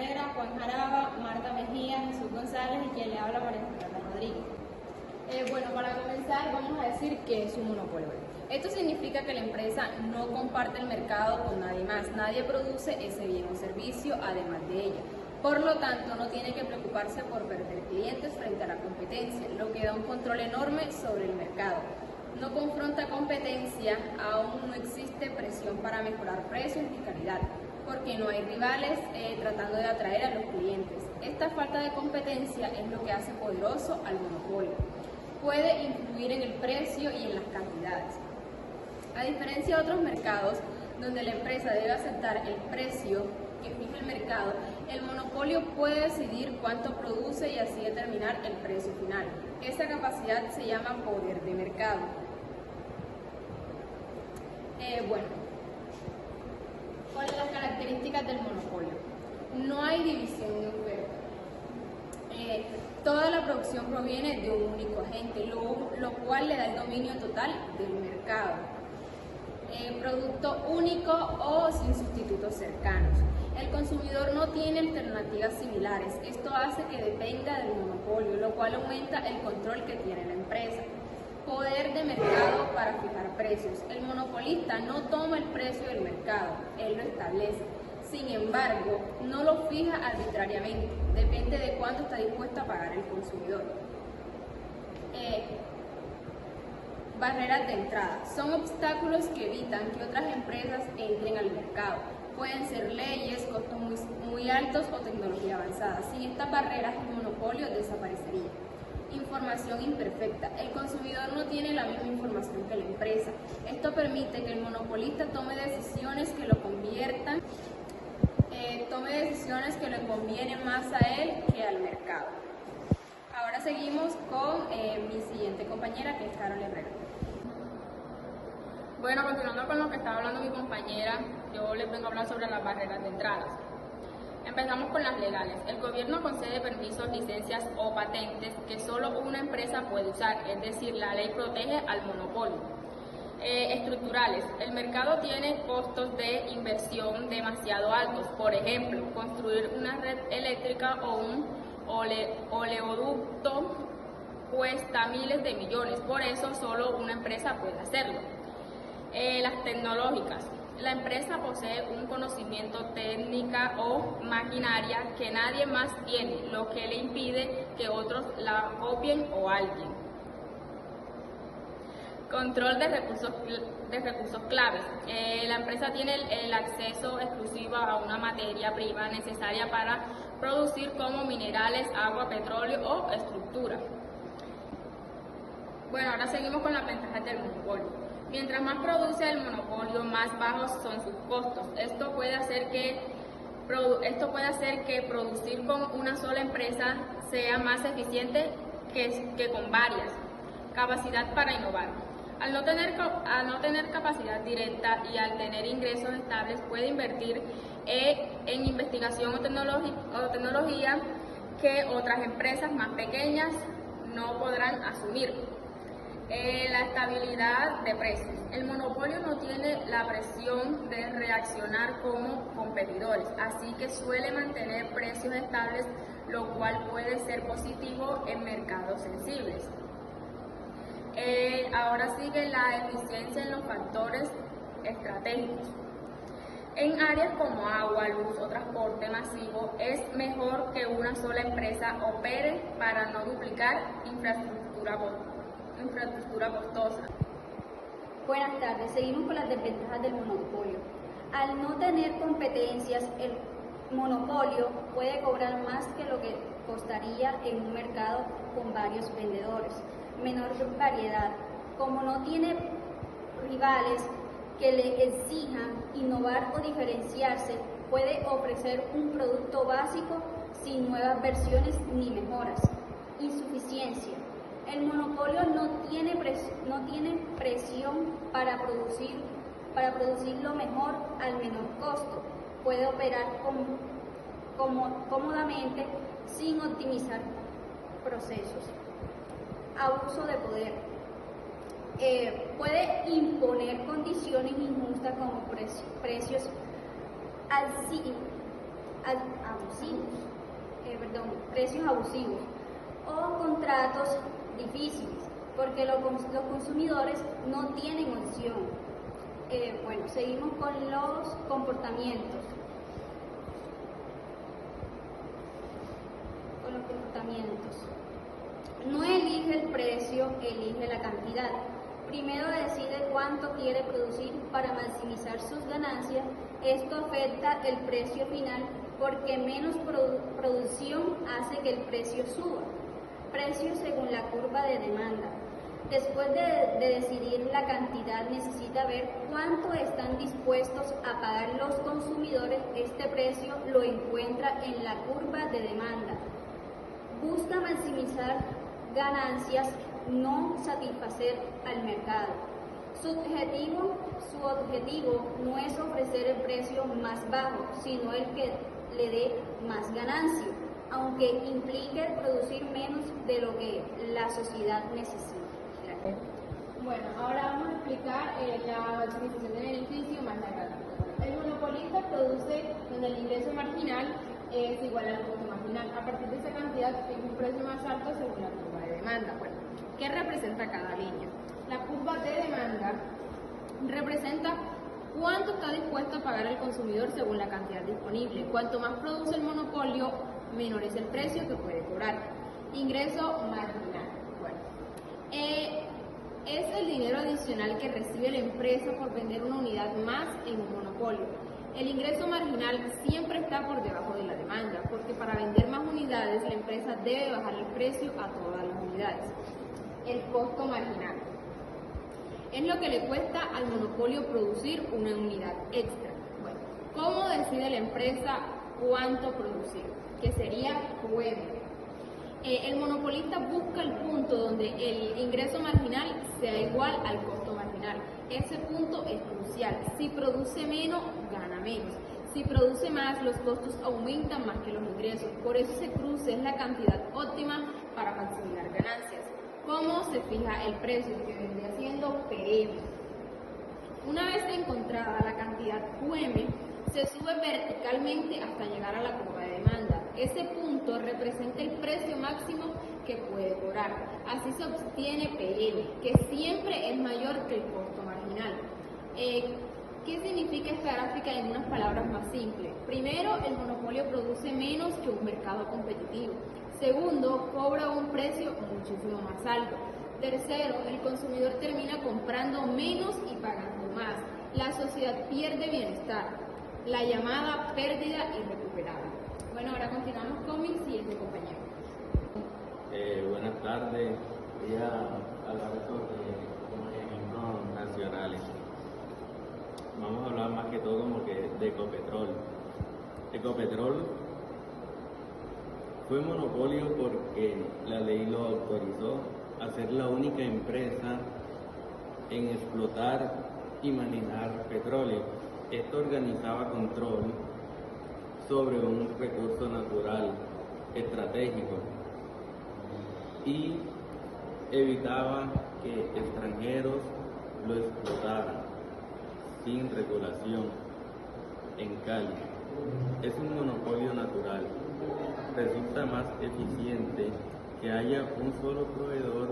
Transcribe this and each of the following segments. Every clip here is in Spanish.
Herrera, Juan Jaraba, Marta Mejía, Jesús González y quien le habla, María Fernanda Rodríguez. Bueno, para comenzar vamos a decir qué es un monopolio. Esto significa que la empresa no comparte el mercado con nadie más, nadie produce ese bien o servicio además de ella. Por lo tanto, no tiene que preocuparse por perder clientes frente a la competencia, lo que da un control enorme sobre el mercado. No confronta competencia, aún no existe presión para mejorar precios y calidad, porque no hay rivales tratando de atraer a los clientes. Esta falta de competencia es lo que hace poderoso al monopolio. Puede influir en el precio y en las cantidades. A diferencia de otros mercados, donde la empresa debe aceptar el precio que fija el mercado, el monopolio puede decidir cuánto produce y así determinar el precio final. Esa capacidad se llama poder de mercado. ¿Cuáles son las características del monopolio? No hay división de oferta. Toda la producción proviene de un único agente, lo cual le da el dominio total del mercado. Producto único o sin sustitutos cercanos. El consumidor no tiene alternativas similares. Esto hace que dependa del monopolio, lo cual aumenta el control que tiene la empresa. Poder de mercado para fijar precios. El monopolista no toma el precio del mercado, él lo establece. Sin embargo, no lo fija arbitrariamente, depende de cuánto está dispuesto a pagar el consumidor. Barreras de entrada. Son obstáculos que evitan que otras empresas entren al mercado. Pueden ser leyes, costos muy altos o tecnología avanzada. Sin estas barreras, el monopolio desaparecería. Información imperfecta. El consumidor no tiene la misma información que la empresa. Esto permite que el monopolista tome decisiones que lo conviertan, le convienen más a él que al mercado. Ahora seguimos con mi siguiente compañera, que es Carol Herrera. Bueno, continuando con lo que estaba hablando mi compañera, yo les vengo a hablar sobre las barreras de entradas. Empezamos con las legales. El gobierno concede permisos, licencias o patentes que solo una empresa puede usar, es decir, la ley protege al monopolio. Estructurales. El mercado tiene costos de inversión demasiado altos. Por ejemplo, construir una red eléctrica o un oleoducto cuesta miles de millones, por eso solo una empresa puede hacerlo. Las tecnológicas. La empresa posee un conocimiento técnica o maquinaria que nadie más tiene, lo que le impide que otros la copien o alguien. Control de recursos claves. La empresa tiene el acceso exclusivo a una materia prima necesaria para producir, como minerales, agua, petróleo o estructura. Bueno, ahora seguimos con las ventajas del monopolio. Mientras más produce el monopolio, más bajos son sus costos. Esto puede hacer que producir con una sola empresa sea más eficiente que con varias. Capacidad para innovar. Al no tener capacidad directa y al tener ingresos estables, puede invertir en investigación o tecnología que otras empresas más pequeñas no podrán asumir. La estabilidad de precios. El monopolio no tiene la presión de reaccionar como competidores, así que suele mantener precios estables, lo cual puede ser positivo en mercados sensibles. Ahora sigue la eficiencia en los factores estratégicos. En áreas como agua, luz o transporte masivo, es mejor que una sola empresa opere para no duplicar infraestructura costosa. Buenas tardes, seguimos con las desventajas del monopolio. Al no tener competencias, el monopolio puede cobrar más que lo que costaría en un mercado con varios vendedores. Menor variedad. Como no tiene rivales que le exijan innovar o diferenciarse, puede ofrecer un producto básico sin nuevas versiones ni mejoras. Insuficiencia. El monopolio no tiene presión para producir lo mejor al menor costo. Puede operar cómodamente sin optimizar procesos. Abuso de poder. Puede imponer condiciones injustas como precios precios abusivos o contratos difíciles, porque los consumidores no tienen opción. Seguimos con los comportamientos. No elige el precio, elige la cantidad. Primero decide cuánto quiere producir para maximizar sus ganancias. Esto afecta el precio final porque menos producción hace que el precio suba. Precio según la curva de demanda. Después de decidir la cantidad, necesita ver cuánto están dispuestos a pagar los consumidores. Este precio lo encuentra en la curva de demanda. Busca maximizar ganancias, no satisfacer al mercado. Su objetivo no es ofrecer el precio más bajo, sino el que le dé más ganancia, aunque implique producir menos de lo que la sociedad necesita. Gracias. Bueno, ahora vamos a explicar la maximización de beneficio más la ganancia. El monopolista produce donde el ingreso marginal es igual al costo marginal. A partir de esa cantidad fija un precio más alto según la curva de demanda. Bueno, ¿qué representa cada línea? La curva de demanda representa cuánto está dispuesto a pagar el consumidor según la cantidad disponible. Cuanto más produce el monopolio, menor es el precio que puede cobrar. Ingreso marginal. Bueno, es el dinero adicional que recibe la empresa por vender una unidad más en un monopolio. El ingreso marginal siempre está por debajo de la demanda, porque para vender más unidades la empresa debe bajar el precio a todas las unidades. El costo marginal es lo que le cuesta al monopolio producir una unidad extra. Bueno, ¿cómo decide la empresa cuánto producir? Que sería QM. El monopolista busca el punto donde el ingreso marginal sea igual al costo marginal. Ese punto es crucial. Si produce menos, gana menos. Si produce más, los costos aumentan más que los ingresos. Por eso ese cruce es la cantidad óptima para maximizar ganancias. ¿Cómo se fija el precio? Que vendría siendo PM. Una vez encontrada la cantidad QM, se sube verticalmente hasta llegar a la curva de demanda. Ese punto representa el precio máximo que puede cobrar. Así se obtiene PM, que siempre es mayor que el costo marginal. ¿Qué significa esta gráfica en unas palabras más simples? Primero, el monopolio produce menos que un mercado competitivo. Segundo, cobra un precio muchísimo más alto. Tercero, el consumidor termina comprando menos y pagando más. La sociedad pierde bienestar, la llamada pérdida irrecuperable. Bueno, ahora continuamos con mi siguiente compañero. Buenas tardes. Voy a hablar sobre unos ejemplos nacionales. Vamos a hablar más que todo como que de Ecopetrol. Ecopetrol fue monopolio porque la ley lo autorizó a ser la única empresa en explotar y manejar petróleo. Esto organizaba control sobre un recurso natural estratégico y evitaba que extranjeros lo explotaran sin regulación en Cali. Es un monopolio natural. Resulta más eficiente que haya un solo proveedor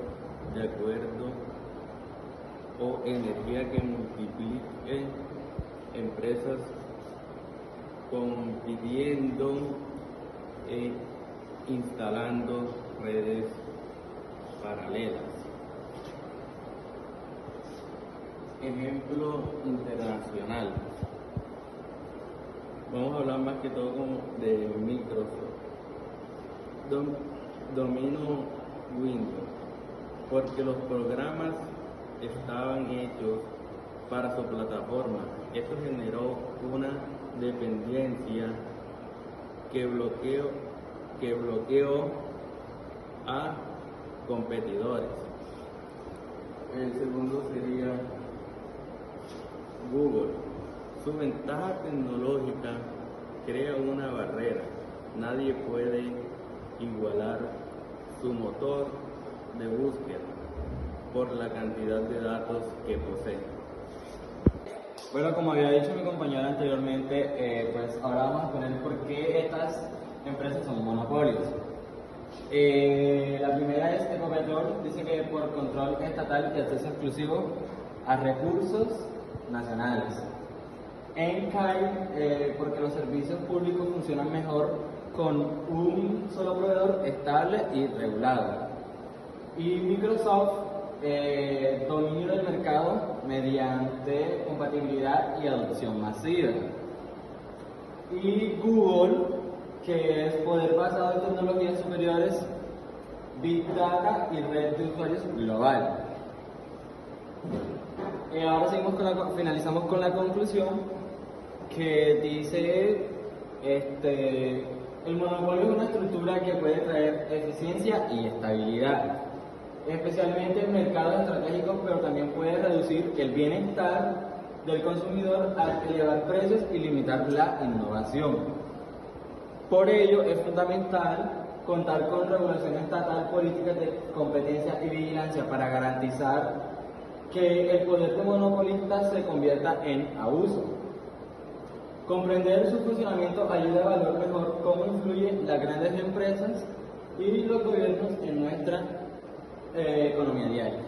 de acuerdo o energía que multiplique empresas compitiendo e instalando redes paralelas. Ejemplo internacional. Vamos a hablar más que todo como de Microsoft. Domino Windows porque los programas estaban hechos para su plataforma. Esto generó una dependencia que bloqueó a competidores. El segundo sería Google. Su ventaja tecnológica crea una barrera. Nadie puede igualar su motor de búsqueda por la cantidad de datos que posee. Bueno, como había dicho mi compañera anteriormente, pues ahora vamos a poner por qué estas empresas son monopolios. La primera es Ecopetrol, dice que por control estatal y acceso exclusivo a recursos nacionales. ENCAI, porque los servicios públicos funcionan mejor con un solo proveedor estable y regulado. Y Microsoft, dominio del mercado mediante compatibilidad y adopción masiva. Y Google, que es poder basado en tecnologías superiores, Big Data y red de usuarios global. Ahora finalizamos con la conclusión que dice, el monopolio es una estructura que puede traer eficiencia y estabilidad, especialmente en mercados estratégicos, pero también puede reducir el bienestar del consumidor al elevar precios y limitar la innovación. Por ello es fundamental contar con regulación estatal, políticas de competencia y vigilancia para garantizar que el poder de monopolistas se convierta en abuso. Comprender su funcionamiento ayuda a evaluar mejor cómo influyen las grandes empresas y los gobiernos en nuestra economía diaria.